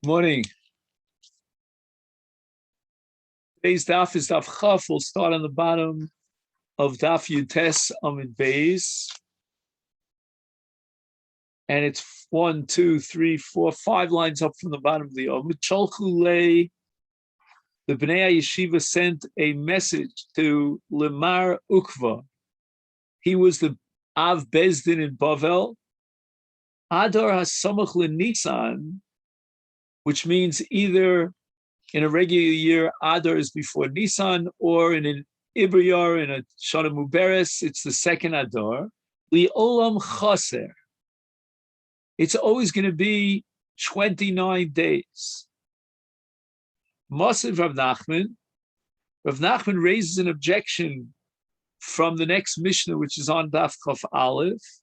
Morning. Today's daf is daf chaf. We'll start on the bottom of daf yutes amid beis, and it's 1, 2, 3, 4, 5 lines up from the bottom of the amid. Cholchulei, the Bnei Yeshiva sent a message to Lemar Ukva. He was the Av Bezdin in Bavel. Adar hasamach leNisan, which means either in a regular year, Adar is before Nisan, or in an Ibriyar, in a Shana Muberes, it's the second Adar. Li Olam Chaser. It's always going to be 29 days. Masiv Rav Nachman. Rav Nachman raises an objection from the next Mishnah, which is on Daf Chaf Aleph.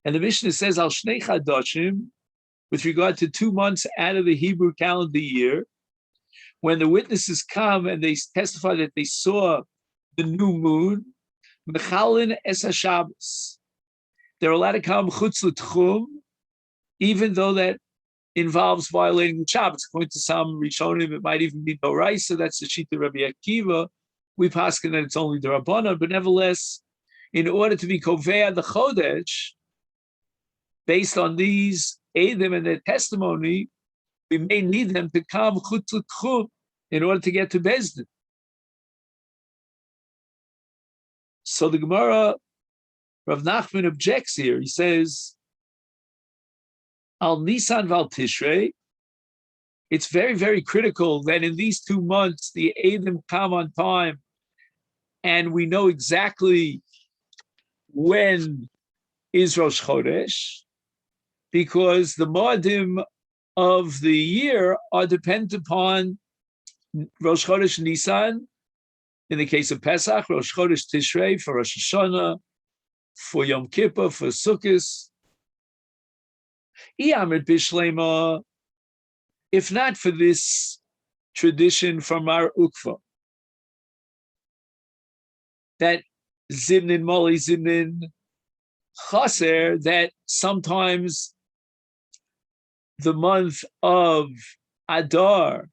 And the Mishnah says, Al Shnei Chadashim, with regard to 2 months out of the Hebrew calendar year, when the witnesses come and they testify that they saw the new moon, Mechalin es HaShabbos, they're allowed to come chutz l'tchum, even though that involves violating the Shabbos. According to some Rishonim, it might even be Doraisa. That's the Shita Rabbi Akiva. We paskin that it's only the Rabbana, but nevertheless, in order to be Kovea the Chodesh, based on these Eidim and their testimony, we may need them to come chutz l'tchum in order to get to Bezdin. So the Gemara, Rav Nachman objects here. He says, Al Nisan Val Tishrei, it's very, very critical that in these 2 months, the Eidim come on time, and we know exactly when is Rosh Chodesh, because the Moadim of the year are dependent upon Rosh Chodesh Nisan, in the case of Pesach, Rosh Chodesh Tishrei for Rosh Hashana, for Yom Kippur, for Sukkot. If not for this tradition from our Ukva, that Zimnin Moli Zimnin Chaser, that sometimes the month of Adar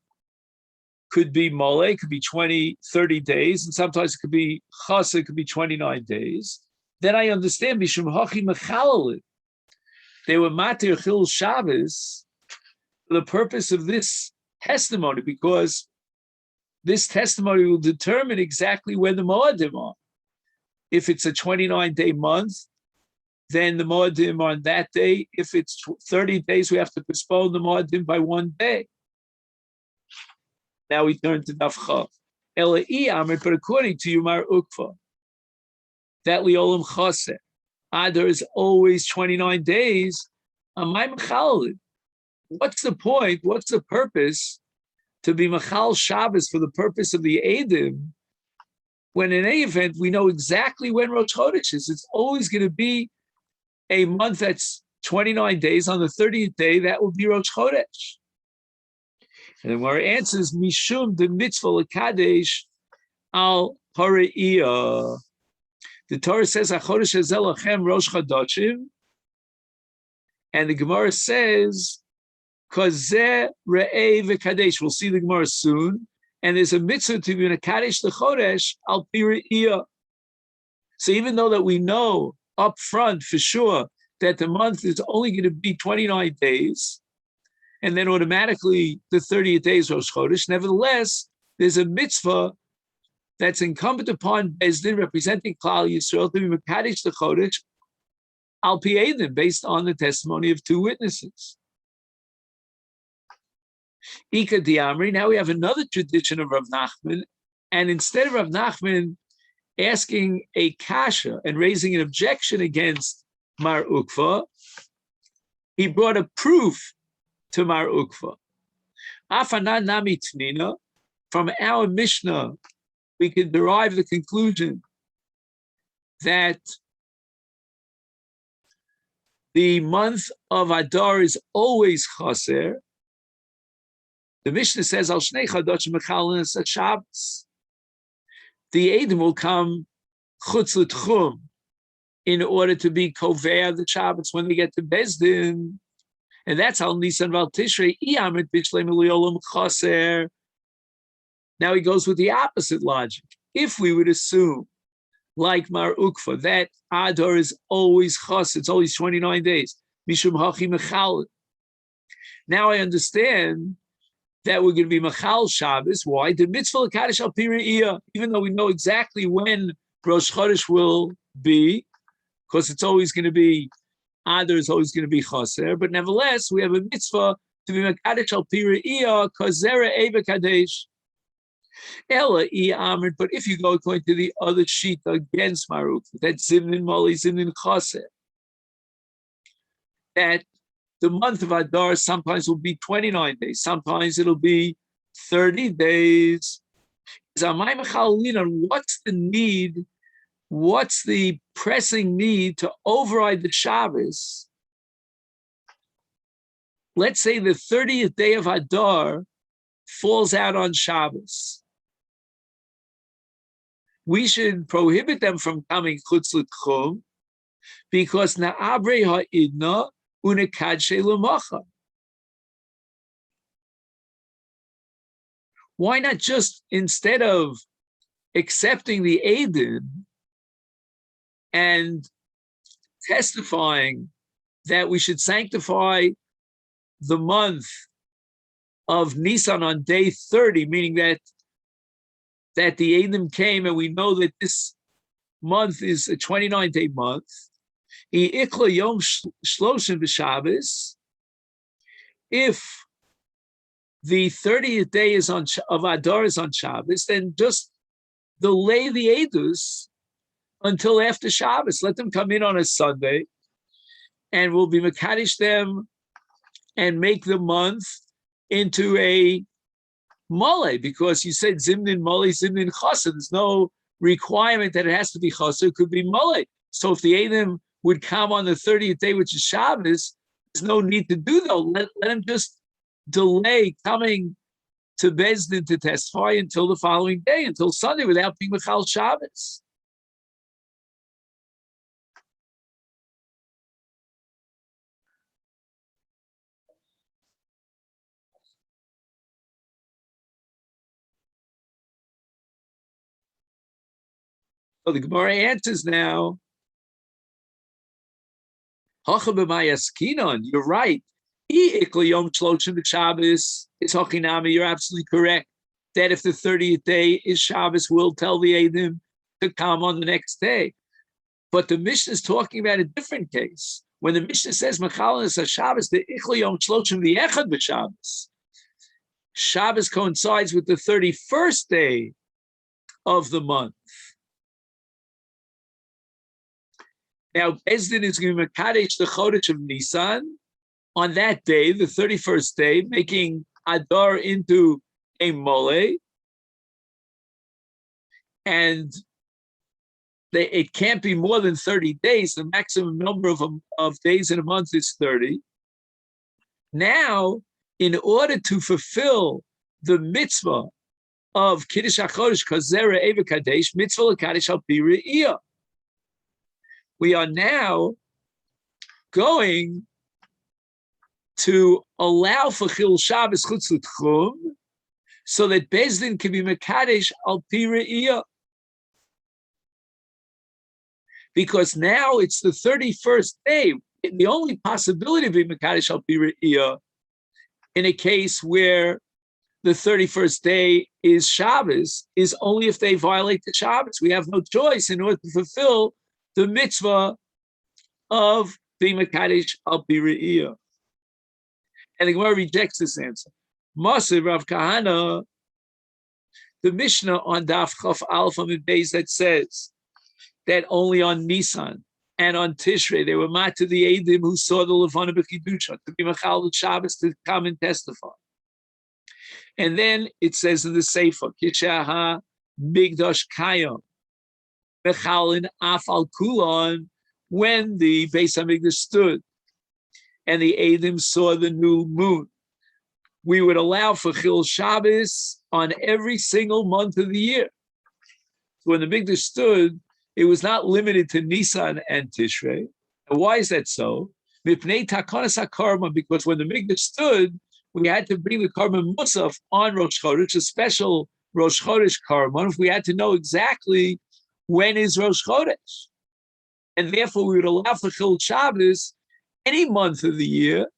could be Mole, could be 20, 30 days, and sometimes it could be Chaser, it could be 29 days, then I understand Mishum Hachi Mechalalit. They were Matir Chil Shabbos for the purpose of this testimony, because this testimony will determine exactly when the Moadim are. If it's a 29-day month, then the Moadim are on that day. If it's 30 days, we have to postpone the Moadim by 1 day. Now we turn to Daf Chav. Elai Amrit, but according to Yomar Ukva, that Liolam Chaser, Adar is always 29 days. Amay Mechalid. What's the point? What's the purpose to be Mechal Shabbos for the purpose of the Eidim, when in any event we know exactly when Rosh Chodesh is? It's always going to be a month that's 29 days. On the 30th day, that will be Rosh Chodesh. And then where it answers, Mishum the mitzvah l'kadesh al hariyah. The Torah says, HaChodesh hazel lachem Rosh Chodashim, and the Gemara says, Kozeh re'eh v'kadesh. We'll see the Gemara soon. And there's a mitzvah to be in a kadesh the Chodesh al piriyah. So even though that we know up front for sure that the month is only going to be 29 days, and then automatically the 30th day is Rosh Chodesh, nevertheless, there's a mitzvah that's incumbent upon Bezdin, representing Klal Yisrael, to be Mekadesh the Chodesh al pi Eidim, based on the testimony of 2 witnesses. Ika Diamri, now we have another tradition of Rav Nachman, and instead of Rav Nachman asking a kasha and raising an objection against Mar Ukva, he brought a proof to Mar Ukva. Afanan nami tnina, from our Mishnah, we can derive the conclusion that the month of Adar is always Chaser. The Mishnah says, Al Shnei Chadashim Mechalin es Shabbos. The Eidim will come chutz l'tchum in order to be kovea the Shabbos when they get to Bezdin. And that's how Nisan Val Tishrei Iyamrit Bishleim Eliolam Chaser. Now he goes with the opposite logic. If we would assume, like Mar Ukva, that Adar is always Chas, it's always 29 days. Mishum Hachi Mechal. Now I understand that we're going to be Mechal Shabbos. Why? The mitzvah Kaddish al Piriyah, even though we know exactly when Rosh Chodesh will be, because it's always going to be, Adar is always going to be Chaser, but nevertheless, we have a mitzvah to be Mekadesh al Piriyah, because Zera Eva Kadesh. Ella Amrit, but if you go according to the other sheet against Maruk, that Zimnin Moli, Zimnin Chaser, that the month of Adar sometimes will be 29 days, sometimes it'll be 30 days. What's the need? What's the pressing need to override the Shabbos? Let's say the 30th day of Adar falls out on Shabbos. We should prohibit them from coming chutz l'tchum because na'abrei ha'idna u'nekadshe l'macha. Why not just, instead of accepting the Eidim and testifying that we should sanctify the month of Nisan on day 30, meaning that the Eidim came and we know that this month is a 29-day month. If the 30th day of Adar is on Shabbos, then just delay the Eidus until after Shabbos. Let them come in on a Sunday, and we'll be Mekadesh them and make the month into a Mole, because you said Zimnin Mole, Zimnin Chasa. There's no requirement that it has to be Chasa. It could be Mole. So if the Eidim would come on the 30th day, which is Shabbos, there's no need to do that. Let them just delay coming to Bezdin to testify until the following day, until Sunday, without being Mechal Shabbos. So the Gemara answers now, you're right. You're absolutely correct. That if the 30th day is Shabbos, we'll tell the Eidim to come on the next day. But the Mishnah is talking about a different case. When the Mishnah says Mechalas HaShabbos, the Ichli Yom Shloshim the Echad b'Shabbos. Shabbos coincides with the 31st day of the month. Now, Bezdin is going to Mekadesh the Chodesh of Nisan on that day, the 31st day, making Adar into a Mole. And it can't be more than 30 days. The maximum number of days in a month is 30. Now, in order to fulfill the mitzvah of Kiddush HaChodesh, Kazera Eva Kadesh, mitzvah l'Kadesh al pi re'iyah, we are now going to allow for Chil Shabbos Chutz L'Tchum so that Bezdin can be Mekadesh al pi re'iyah. Because now it's the 31st day. The only possibility of being Mekadesh al pi re'iyah in a case where the 31st day is Shabbos is only if they violate the Shabbos. We have no choice in order to fulfill the mitzvah of being Mekadesh al pi re'iyah. And the Gemara rejects this answer. Masechet Rav Kahana, the Mishnah on Daf Chaf Aleph Amud Beis that says that only on Nisan and on Tishrei they were mat to the Eidim who saw the Levana B'Chidusha to be Mechal Shabbos to come and testify. And then it says in the Sefer, Kishaha Migdash Kayam Mechalin Af Al Kulon, when the Beis Hamikdash stood and the Eidim saw the new moon, we would allow for Chil Shabbos on every single month of the year. So when the Mikdash stood, it was not limited to Nisan and Tishrei. And why is that so? Mipnei takonas hakarma, because when the Mikdash stood, we had to bring the karban musaf on Rosh Chodesh, a special Rosh Chodesh karban. We had to know exactly when is Rosh Chodesh, and therefore we would allow for Chil Shabbos any month of the year.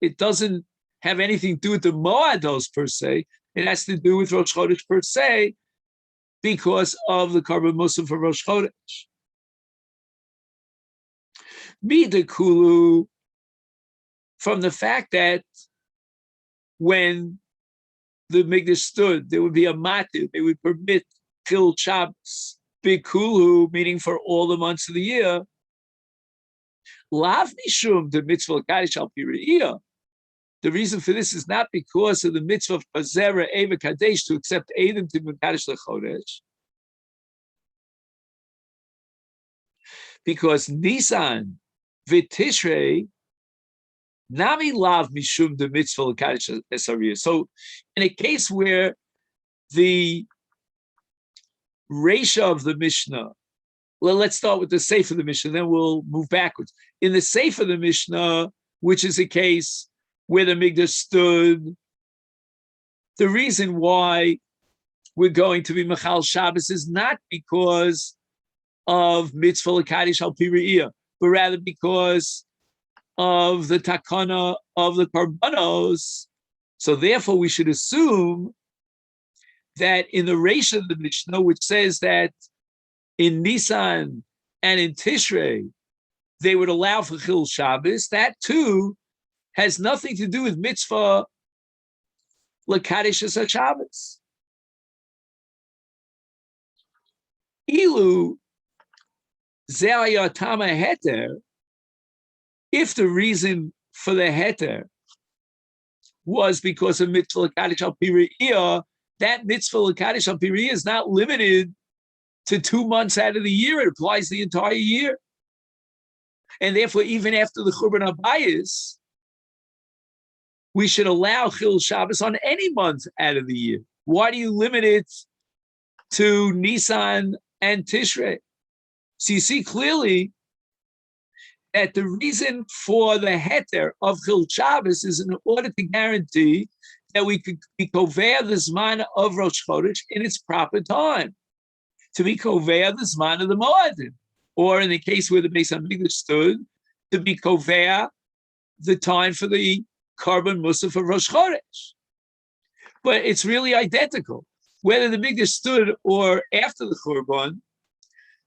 It doesn't have anything to do with the Moados per se. It has to do with Rosh Chodesh per se, because of the karban musaf for Rosh Chodesh. Midakulu, from the fact that when the Mikdash stood, there would be a matir, they would permit Chil Shabbos, Bikulu, meaning for all the months of the year. Lav mishum the mitzvah kaddish al piriyah. The reason for this is not because of the mitzvah of Pazera Eva Kadesh to accept Adam to Mekadesh Lechodesh, because Nisan v'Tishrei nami lav mishum the mitzvah Lekadesh esariyah. So, in a case where the Resha of the Mishnah, well, let's start with the Seif of the Mishnah, then we'll move backwards. In the Seif of the Mishnah, which is a case where the Mikdash stood, the reason why we're going to be Machal Shabbos is not because of Mitzvah L'Kadish Al Pi Re'iyah, but rather because of the Takana of the Karbanos. So therefore we should assume that in the Reish of the Mishnah, which says that in Nisan and in Tishrei, they would allow for Chil Shabbos, that too has nothing to do with mitzvah L'Kadish Es HaShabbos. Ilu Ze'ayatama Heter, if the reason for the Heter was because of mitzvah L'Kadish Al Pi Re'iyah, that mitzvah L'Kadish Al Pi Re'iyah is not limited to 2 months out of the year. It applies the entire year. And therefore, even after the Churban Habayis, we should allow Chil Shabbos on any month out of the year. Why do you limit it to Nisan and Tishrei? So you see clearly that the reason for the heter of Chil Shabbos is in order to guarantee that we could be koveya the zman of Rosh Chodesh in its proper time, to be koveya the zman of the Moadim, or in the case where the Beis Hamikdash stood, to be koveya the time for the karban musaf of Rosh Chodesh. But it's really identical. Whether the Mikdash stood or after the Churban,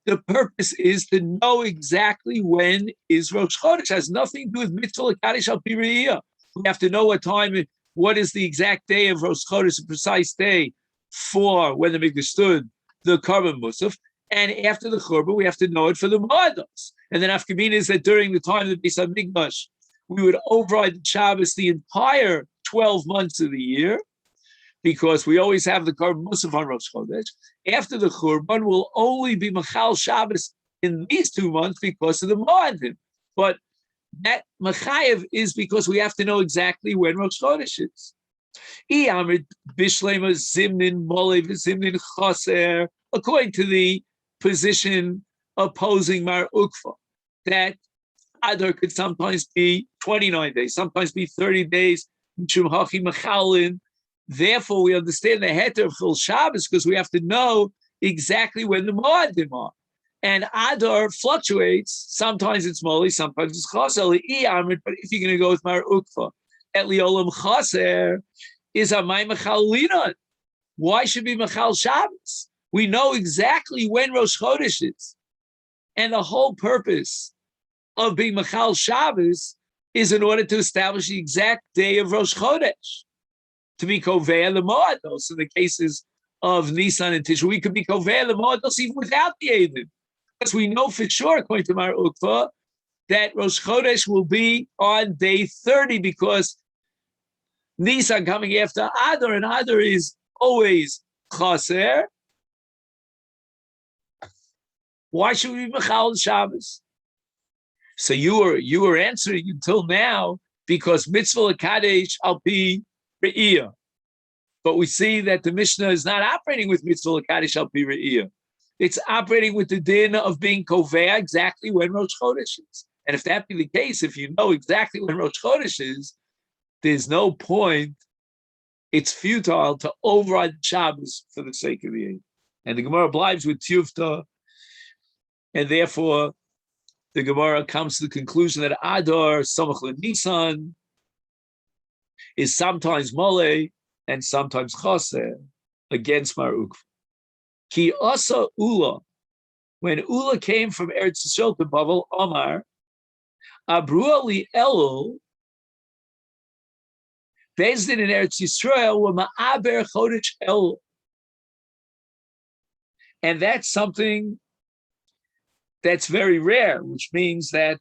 the purpose is to know exactly when is Rosh Chodesh. It has nothing to do with mitzvah L'Kadish Al Pi Re'iyah. We have to know what time, what is the exact day of Rosh Chodesh, a precise day for when the Mikdash stood, the karban musaf. And after the Churban, we have to know it for the Moados. And then Afkamin is that during the time of the Beis Hamikdash, we would override the Shabbos the entire 12 months of the year, because we always have the Karban Musaf on Rosh Chodesh. After the Churban, will only be Machal Shabbos in these 2 months because of the Moadim. But that Machayev is because we have to know exactly when Rosh Chodesh is. According to the position opposing Mar Ukva, that Adar could sometimes be 29 days, sometimes be 30 days. Therefore, we understand the heter of Chil Shabbos because we have to know exactly when the Moadim are. And Adar fluctuates. Sometimes it's Moli, sometimes it's Chaser. But if you're going to go with Mar Ukva, at Liolam Chaser is Amay Machal Linon. Why should be Machal Shabbos? We know exactly when Rosh Chodesh is. And the whole purpose of being Machal Shabbos is in order to establish the exact day of Rosh Chodesh, to be Koveya the Moados. In the cases of Nisan and Tishrei, we could be Koveya the Moados even without the Eidim, because we know for sure, according to Mar Ukva, that Rosh Chodesh will be on day 30, because Nisan coming after Adar, and Adar is always Chaser. Why should we be Machal Shabbos? So you were answering until now because mitzvah L'Kadesh Al Pi Re'iyah. But we see that the Mishnah is not operating with mitzvah L'Kadesh Al Pi Re'iyah. It's operating with the din of being Koveya exactly when Rosh Chodesh is. And if that be the case, if you know exactly when Rosh Chodesh is, there's no point. It's futile to override Shabbos for the sake of the Eid. And the Gemara obliges with Tiyufta, and therefore the Gemara comes to the conclusion that Adar, Samach Nisan, is sometimes Mole and sometimes Chaser against Mar Ukva. Ki Asa Ula, when Ula came from Eretz Yisrael to Bavel, Omar, Abrua li Elul, Beis Din in Eretz Yisrael were Ma'aber Chodesh Elul. And that's something that's very rare, which means that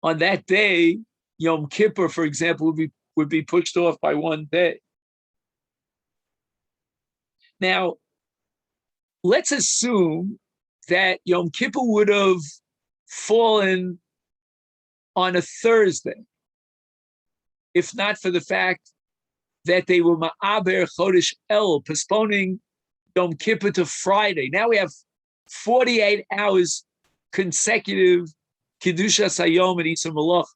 on that day, Yom Kippur, for example, would be pushed off by one day. Now, let's assume that Yom Kippur would have fallen on a Thursday, if not for the fact that they were Ma'aber Chodesh El, postponing Yom Kippur to Friday. Now we have 48 hours consecutive Kedushas Hayom and Isur Malach.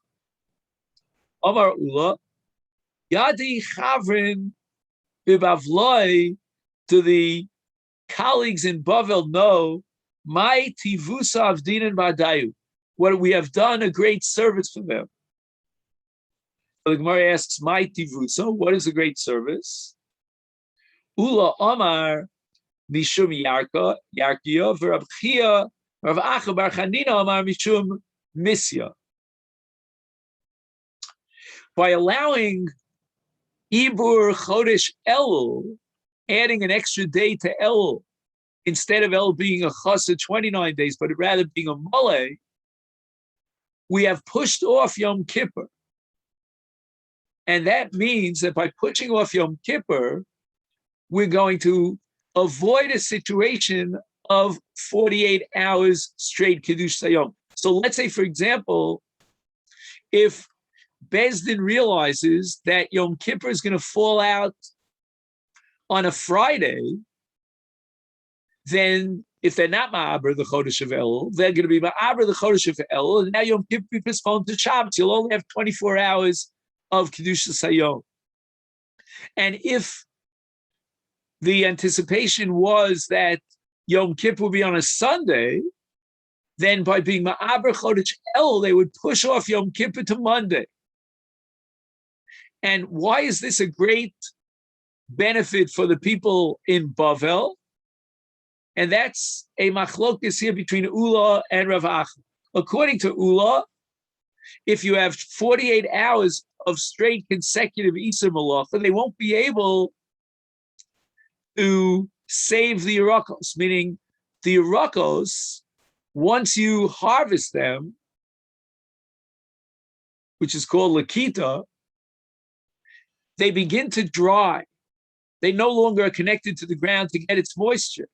Amar Ula, Yadi Chavrin Bibavloi, to the colleagues in Bavel know, my Tivusa Avdinan Badayu, what we have done a great service for them. So the Gemara asks, my Tivusa, what is a great service? Ula Amar Mishum Yarka, Yarkia, Rav Chia, Rav Acha Bar Chanina Amar Mishum Misya. By allowing Ibur Chodesh Elul, adding an extra day to Elul, instead of Elul being a chasa 29 days, but rather being a mole, we have pushed off Yom Kippur. And that means that by pushing off Yom Kippur, we're going to avoid a situation of 48 hours straight Kiddush Sayom. So let's say, for example, if Beis Din realizes that Yom Kippur is going to fall out on a Friday, then if they're not Ma'aber the Chodesh of Elul, they're going to be Ma'aber the Chodesh of Elul, and now Yom Kippur be postponed to Shabbos. You'll only have 24 hours of Kiddush Sayom. And if the anticipation was that Yom Kippur will be on a Sunday, then by being Ma'aber Chodesh Elul, they would push off Yom Kippur to Monday. And why is this a great benefit for the people in Bavel? And that's a machlokes here between Ula and Rav Acha. According to Ula, if you have 48 hours of straight consecutive Isur Malacha, they won't be able to save the Yerakos, meaning the Yerakos, once you harvest them, which is called Lakita, they begin to dry. They no longer are connected to the ground to get its moisture.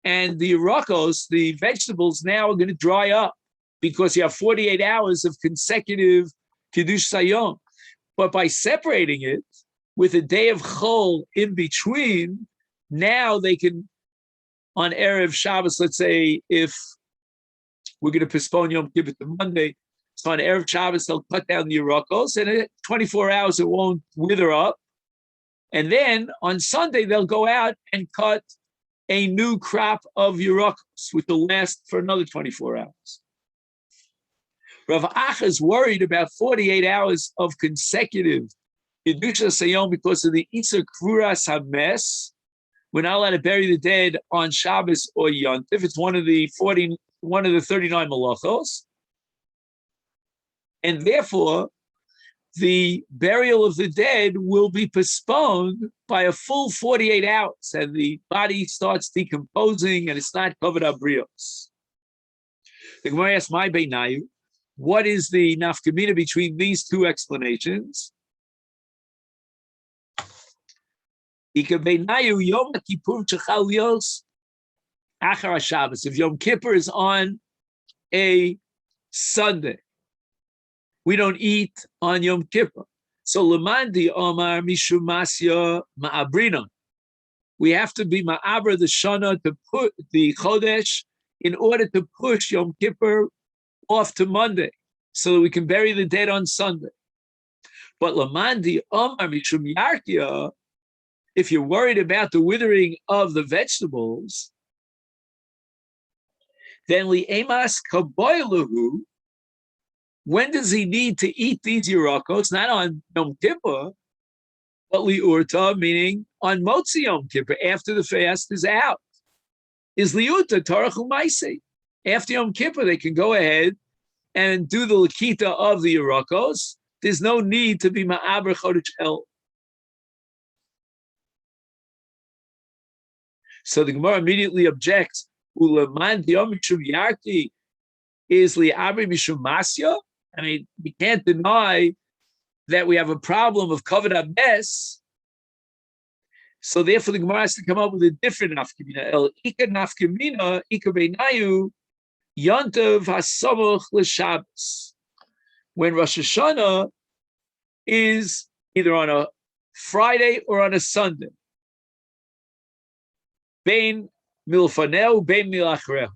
And the Yerakos, the vegetables, now are going to dry up because you have 48 hours of consecutive Kiddush Sayom. But by separating it with a day of Chol in between, now they can, on Erev Shabbos, let's say, if we're going to postpone Yom Kippur to Monday, so on Erev Shabbos, they'll cut down the Yerakos, and in 24 hours, it won't wither up. And then on Sunday, they'll go out and cut a new crop of Yerakos, which will last for another 24 hours. Rav Acha is worried about 48 hours of consecutive Kedusha Sayom because of the Isur Kvuras HaMes. We're not allowed to bury the dead on Shabbos or Yontif. It's one of the 39 malachos. And therefore, the burial of the dead will be postponed by a full 48 hours, and the body starts decomposing, and it's not covered up brios. The Gemara asks, "My beinayu, what is the nafkamina between these two explanations?" If Yom Kippur is on a Sunday, we don't eat on Yom Kippur. So Lamandi Omar Mishumasya Ma'abrina. We have to be Ma'abra the Shana to put the Chodesh in order to push Yom Kippur off to Monday so that we can bury the dead on Sunday. But Lamandi Omar Mishum Yarkia, if you're worried about the withering of the vegetables, then Li'emas Kaboilahu, when does he need to eat these Yerakos? Not on Yom Kippur, but Li'urta, meaning on Motzi Yom Kippur, after the fast is out. Is Li'urta Tarachu Maisei. After Yom Kippur, they can go ahead and do the Lakita of the Yerakos. There's no need to be Ma'aber Chodesh El. So the Gemara immediately objects, Ulaman Diyom Mishum Yarki is Li'abri Mishum Masya. I mean, we can't deny that we have a problem of covered mess. So therefore the Gemara has to come up with a different nafkamina. El Ika nafkamina, Ika Beinayu, Yontav Hasamuch L'Shabbos. When Rosh Hashana is either on a Friday or on a Sunday. Bein milfaneu, bein milachreu.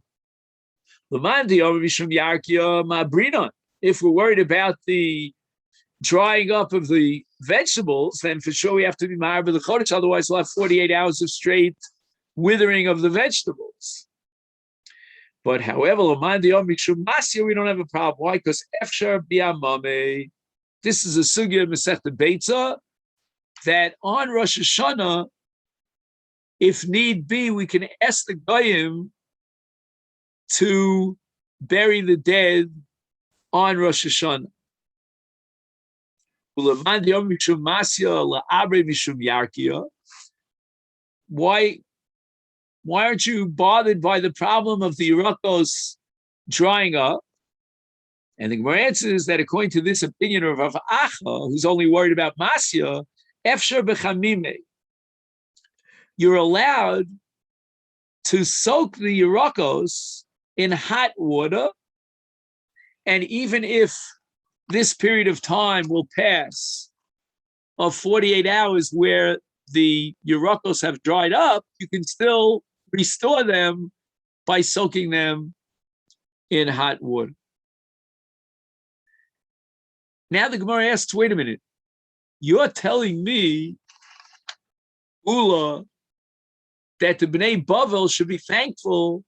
L'mandi Omer Mishum Yarkia Ma'brinon. If we're worried about the drying up of the vegetables, then for sure we have to be ma'aber the chodesh. Otherwise, we'll have 48 hours of straight withering of the vegetables. But however, L'mandi Omer Mishum Masya, we don't have a problem. Why? Because Efshar B'Yamame. This is a sugya Masechet Beitza that on Rosh Hashana, if need be, we can ask the Goyim to bury the dead on Rosh Hashana. Why aren't you bothered by the problem of the Yerakos drying up? And the Gemara answers that according to this opinion of Rav Acha, who's only worried about Masya, Efshar b'chamime, you're allowed to soak the Yerakos in hot water, and even if this period of time will pass of 48 hours where the Yerakos have dried up, you can still restore them by soaking them in hot water. Now the Gemara asks, wait a minute, you're telling me, Ula, that the Bnei Bavel should be thankful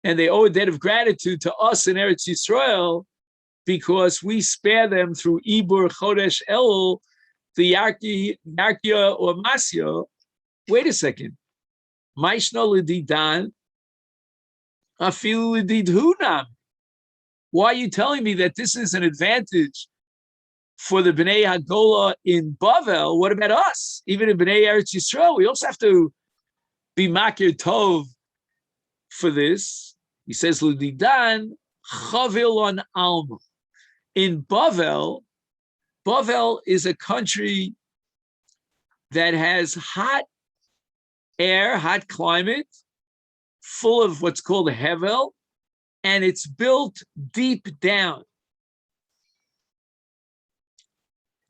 and they owe a debt of gratitude to us in Eretz Yisrael because we spare them through Ibur Chodesh El, the Yarkia or Masya. Wait a second. Maishno L'didan, Afilu L'didhunam. Why are you telling me that this is an advantage for the Bnei Hagola in Bavel? What about us? Even in Bnei Eretz Yisrael, we also have to be Makir Tov for this. He says, L'didan Chavilon Alma. In Bavel is a country that has hot air, hot climate, full of what's called Hevel, and it's built deep down.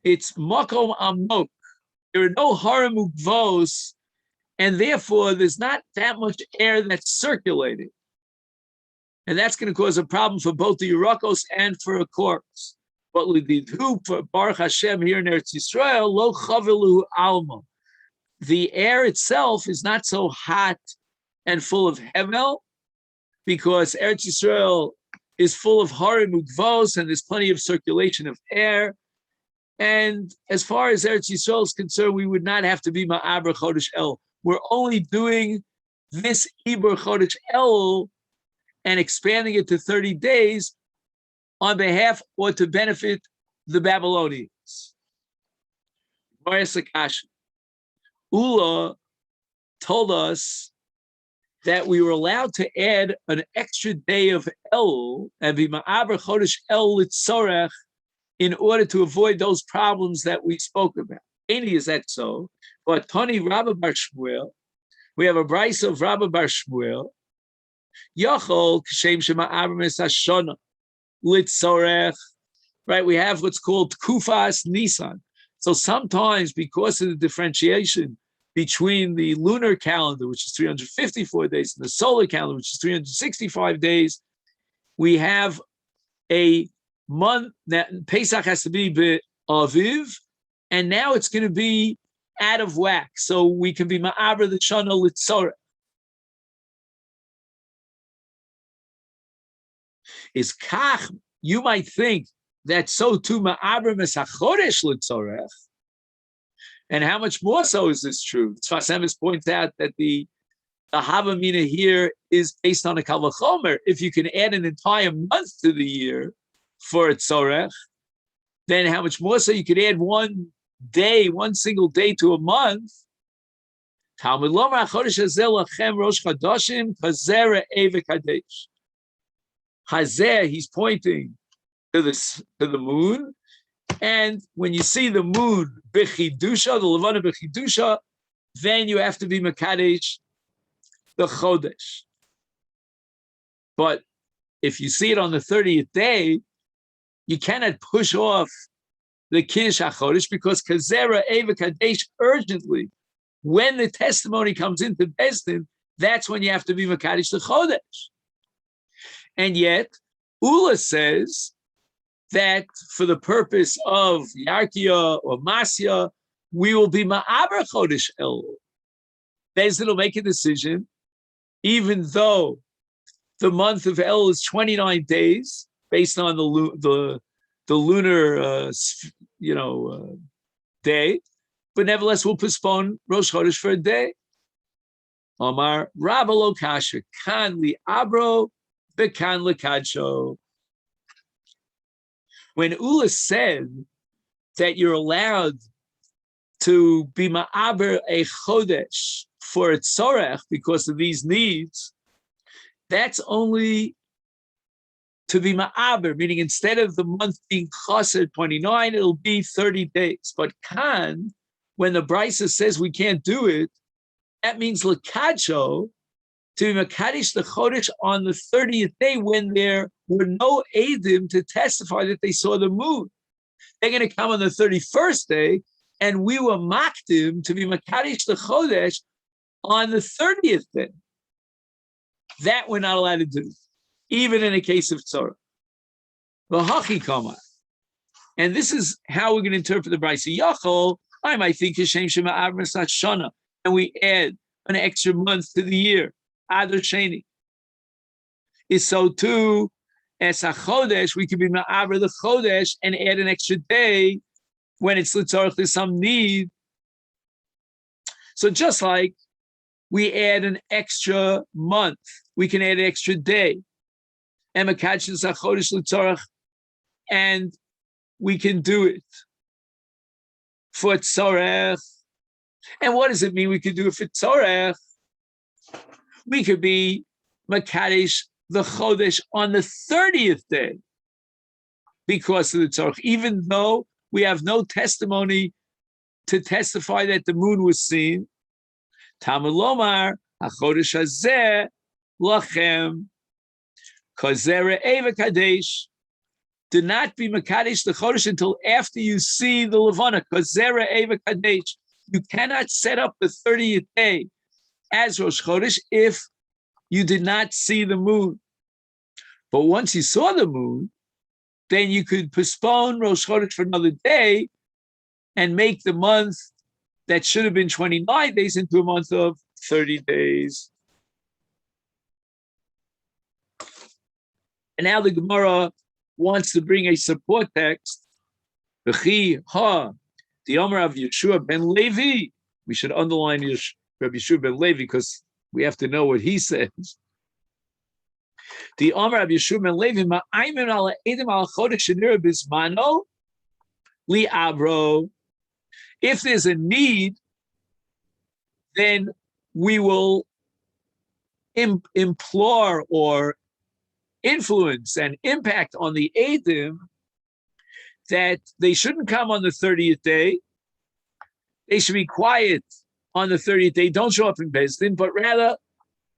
It's Makom Amok. There are no Harim Ugvos, and therefore there's not that much air that's circulating. And that's going to cause a problem for both the Yerakos and for a corpse. But for Baruch Hashem here in Eretz Yisrael, lo chavilu alma. The air itself is not so hot and full of hevel, because Eretz Yisrael is full of harim ugvos and there's plenty of circulation of air. And as far as Eretz Yisrael is concerned, we would not have to be ma'aber chodesh el. We're only doing this Ibur chodesh el and expanding it to 30 days on behalf or to benefit the Babylonians. Ula told us that we were allowed to add an extra day of El and be ma'aber chodesh El litzorech in order to avoid those problems that we spoke about. Any is that so? But Tani Rabba Bar Shmuel, we have a brayso of Rabba Bar Shmuel. Yachol kshem shema'aber mes Hashana litzorech. Right, we have what's called Kufas Nisan. So sometimes, because of the differentiation between the lunar calendar, which is 354 days, and the solar calendar, which is 365 days, we have a month that Pesach has to be Aviv, and now it's going to be out of whack. So we can be Ma'aber the Shana Litzorah. Is Kach, you might think that so too Ma'aber Mesachodesh Litzorah. And how much more so is this true? Tzfas Emes points out that the Havamina here is based on a Kal Vachomer. If you can add an entire month to the year for a Tzorech, then how much more so you could add one day, one single day to a month. Talmud Lomar HaChodesh Hazeh Lachem Rosh Chadashim Chazera Eve Kadesh. Hazeh, he's pointing to the moon. And when you see the moon, Bechidusha, the Levana Bechidusha, then you have to be Makadesh, the Chodesh. But if you see it on the 30th day, you cannot push off the Kiddush HaChodesh because Kazera Eva Kadesh urgently, when the testimony comes into Bezdin, that's when you have to be Makadesh the Chodesh. And yet, Ula says that for the purpose of Yarkia or Masya, we will be Ma'aber Chodesh El. Bezdin will make a decision, even though the month of El is 29 days, based on the lunar, day, but nevertheless we'll postpone Rosh Chodesh for a day. Omar Rabba Lo Kasha Kan Li Abro Bekan Lekadsho. When Ula said that you're allowed to be Ma'aber a Chodesh for a Tzorech because of these needs, that's only to be Ma'aber, meaning instead of the month being Chaser 29, it'll be 30 days. But Kan, when the Brisa says we can't do it, that means Lekadsho, to be Makadish the Chodesh on the 30th day when there were no Eidim to testify that they saw the moon. They're going to come on the 31st day, and we were Makdim to be Makadish the Chodesh on the 30th day. That we're not allowed to do, even in a case of Tzorah. V'hachi kama. And this is how we're going to interpret the Brisa. Yachol, I might think Hashem Shema Avras Hashana, and we add an extra month to the year. Adar Sheni. Is so too, as a Chodesh, we could be Ma'aber the Chodesh and add an extra day when it's Litzorach, there's some need. So just like we add an extra month, we can add an extra day. And Makadsh Chodesh Litzorach, and we can do it for Tzorech. And what does it mean we could do it for Tzorech? We could be Makadesh the Chodesh on the 30th day because of the Tzorech, even though we have no testimony to testify that the moon was seen. Talmud Lomar, HaChodesh Hazeh Lachem Kozera Eva Kadesh. Do not be Makadesh the Chodesh until after you see the Levana. Kozera Eva Kadesh. You cannot set up the 30th day as Rosh Chodesh if you did not see the moon. But once you saw the moon, then you could postpone Rosh Chodesh for another day and make the month that should have been 29 days into a month of 30 days. And now the Gemara wants to bring a support text. V'chi ha, the Omer of Yeshua ben Levi. We should underline Rabbi Yeshua ben Levi because we have to know what he says. The Omer of Yeshua ben Levi, ma'aymin ala edim ala chodesh shenira bismano li abro. If there's a need, then we will implore or influence and impact on the edim that they shouldn't come on the 30th day. They should be quiet on the 30th day. Don't show up in Bezdin, but rather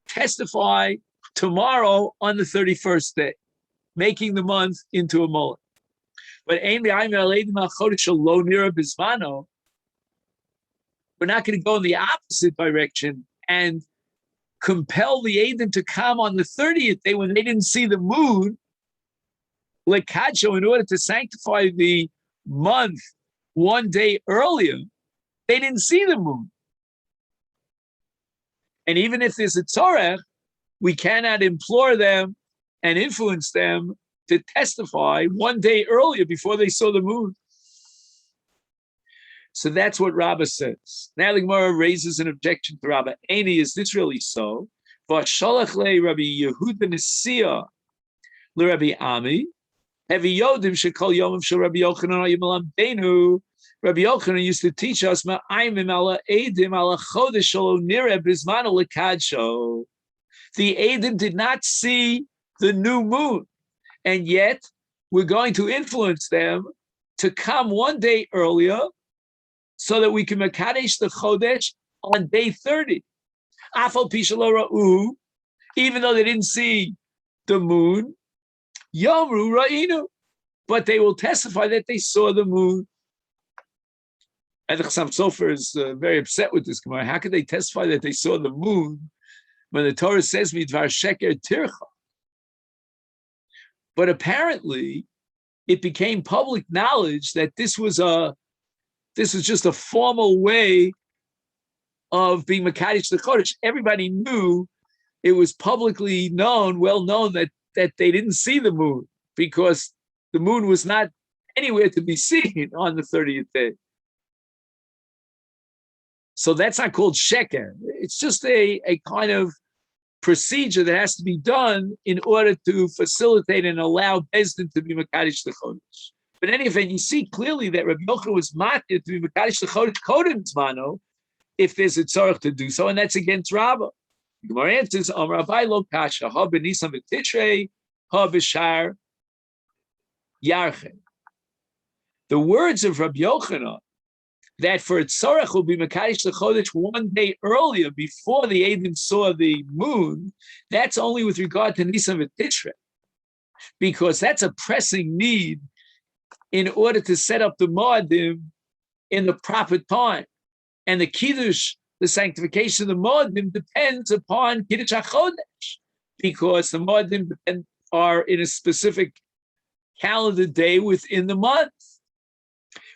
testify tomorrow on the 31st day, making the month into a mullah. But we're not going to go in the opposite direction and compel the Eidim to come on the 30th day when they didn't see the moon Lekadsho, in order to sanctify the month 1 day earlier, they didn't see the moon. And even if there's a tzorech, we cannot implore them and influence them to testify 1 day earlier before they saw the moon. So that's what Rabbah says. Now the Gemara raises an objection to Rabbah. Aini, is this really so? V'shalach le Rabbi Yehuda Nesiah le Rabbi Ami. Hevi yodim shekol yomim shel Rabbi Yochanan hayim lamdenu. Rabbi Yochanan used to teach us ma'aimim ala edim ala chodesh shelo nireh bizmano lekadsho. The edim did not see the new moon, and yet we're going to influence them to come 1 day earlier, so that we can mekadesh the chodesh on day 30. Afal pishalo ra'u, even though they didn't see the moon, yomru ra'inu, but they will testify that they saw the moon. And the Chassam Sofer is very upset with this Gemara. How could they testify that they saw the moon when the Torah says midvar sheker tircha? But apparently, it became public knowledge that this was just a formal way of being Mekadesh the Chodesh. Everybody knew, it was publicly known, well known, that they didn't see the moon because the moon was not anywhere to be seen on the 30th day. So that's not called sheker. It's just a kind of procedure that has to be done in order to facilitate and allow Bezdin to be Mekadesh the Chodesh. But in any event, you see clearly that Rabbi Yochanan was matir to be Mekadesh the Chodesh Kodem Zmano if there's a tzarech to do so, and that's against Rabbah. The Gemara answers, Rabbi lo kasha, ha b'nisan v'tishrei, ha b'shar yarche. The words of Rabbi Yochanan, that for a tzarech will be Mekadesh the Chodesh 1 day earlier before the Eidim saw the moon, that's only with regard to Nisan v'tishrei, because that's a pressing need in order to set up the Moadim in the proper time. And the Kiddush, the sanctification of the Moadim, depends upon Kiddush HaChodesh, because the Moadim are in a specific calendar day within the month.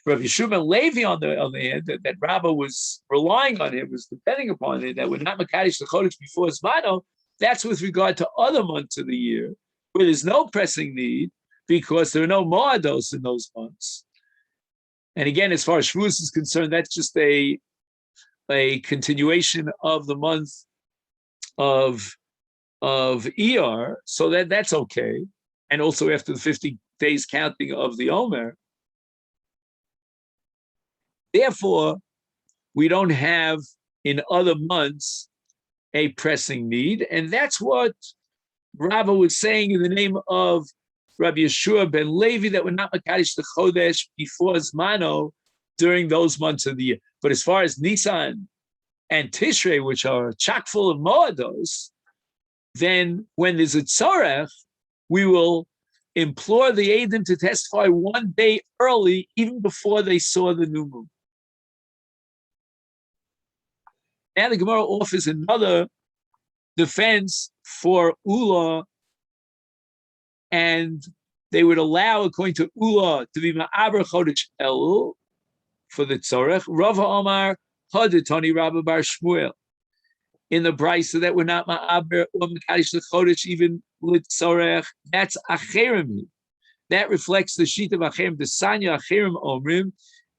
Rav Yeshua Levi, on the hand, that Rabbah was relying on him, was depending upon it, that would not Mekadesh the Chodesh before Zmano, that's with regard to other months of the year, where there's no pressing need, because there are no Moados in those months. And again, as far as Shavuos is concerned, that's just a continuation of the month of Iyar, so that's okay. And also after the 50 days counting of the Omer. Therefore, we don't have in other months a pressing need. And that's what Rabbah was saying in the name of Rabbi Yeshua ben Levi, that we're not Mekadesh the Chodesh before Zmano during those months of the year. But as far as Nisan and Tishrei, which are chock full of Moados, then when there's a tzorech, we will implore the Eidim to testify 1 day early, even before they saw the new moon. Now the Gemara offers another defense for Ula, and they would allow, according to Ula, to be Ma'aber Chodesh Elul for the Tzorech. Rav Omar Haditani Rabbi Bar Shmuel. In the Brisa that we're not Ma'aber or Mekadesh the Chodesh even with Tzorech, that's Acherim. That reflects the sheet of Acherim. The Sanya Acherim Omrim,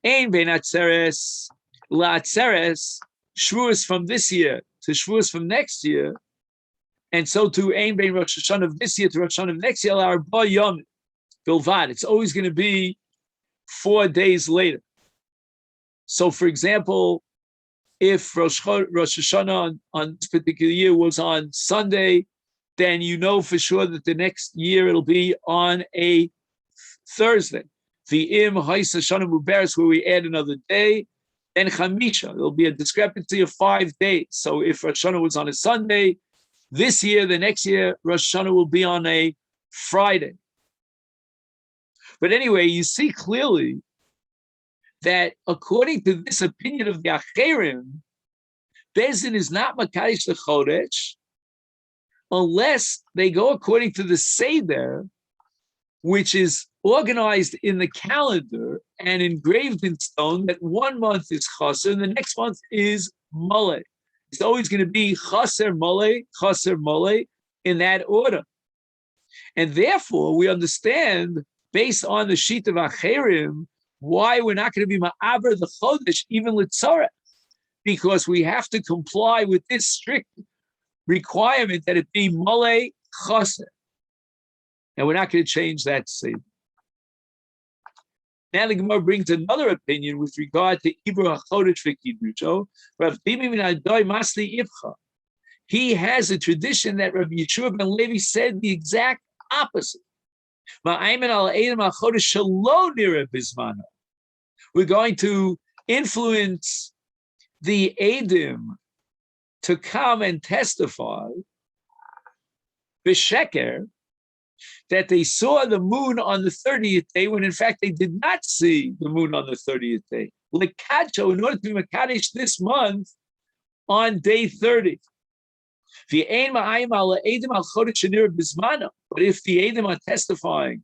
Ein Ben Atzeres, La Atzeres, Shavuos from this year to Shavuos from next year. And so too, Ein Bein Rosh Hashana of this year to Rosh Hashana of next year, Arba Yom Bilvad. It's always going to be 4 days later. So, for example, if Rosh Hashana on this particular year was on Sunday, then you know for sure that the next year it'll be on a Thursday. The Im Hais Hashana Muberes, where we add another day, then Chamisha. There'll be a discrepancy of 5 days. So if Rosh Hashana was on a Sunday, this year, the next year, Rosh Hashanah will be on a Friday. But anyway, you see clearly that according to this opinion of the Acherim, Bezdin is not Makadesh the Chodesh unless they go according to the Seder, which is organized in the calendar and engraved in stone, that 1 month is chaser and the next month is mole. It's always going to be chaser mole in that order. And therefore, we understand, based on the sheet of Acherim, why we're not going to be ma'aber the chodesh, even litzorah, because we have to comply with this strict requirement that it be mole chaser. And we're not going to change that seder. Now the Gemara brings another opinion with regard to Ibra HaChodesh v'Kiddusho. Rav Dimi min Adoi Masli Ivcha. He has a tradition that Rabbi Yeshua ben Levi said the exact opposite. Ma'ayman al Eidem HaChodesh shelo nira bizmano. We're going to influence the Eidim to come and testify b'sheker that they saw the moon on the 30th day, when in fact they did not see the moon on the 30th day. Lekacho, in order to be Makadesh this month on day 30. But if the Eidim are testifying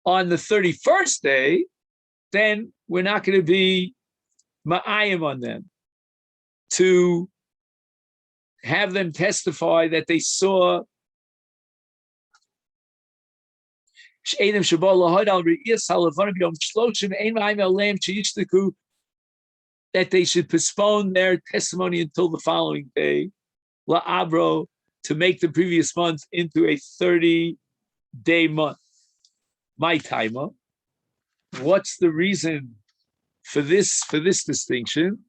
on the 31st day, then we're not going to be Ma'ayim on them to have them testify that they saw that they should postpone their testimony until the following day, la'abro, to make the previous month into a 30-day month. My timer. What's the reason for this distinction?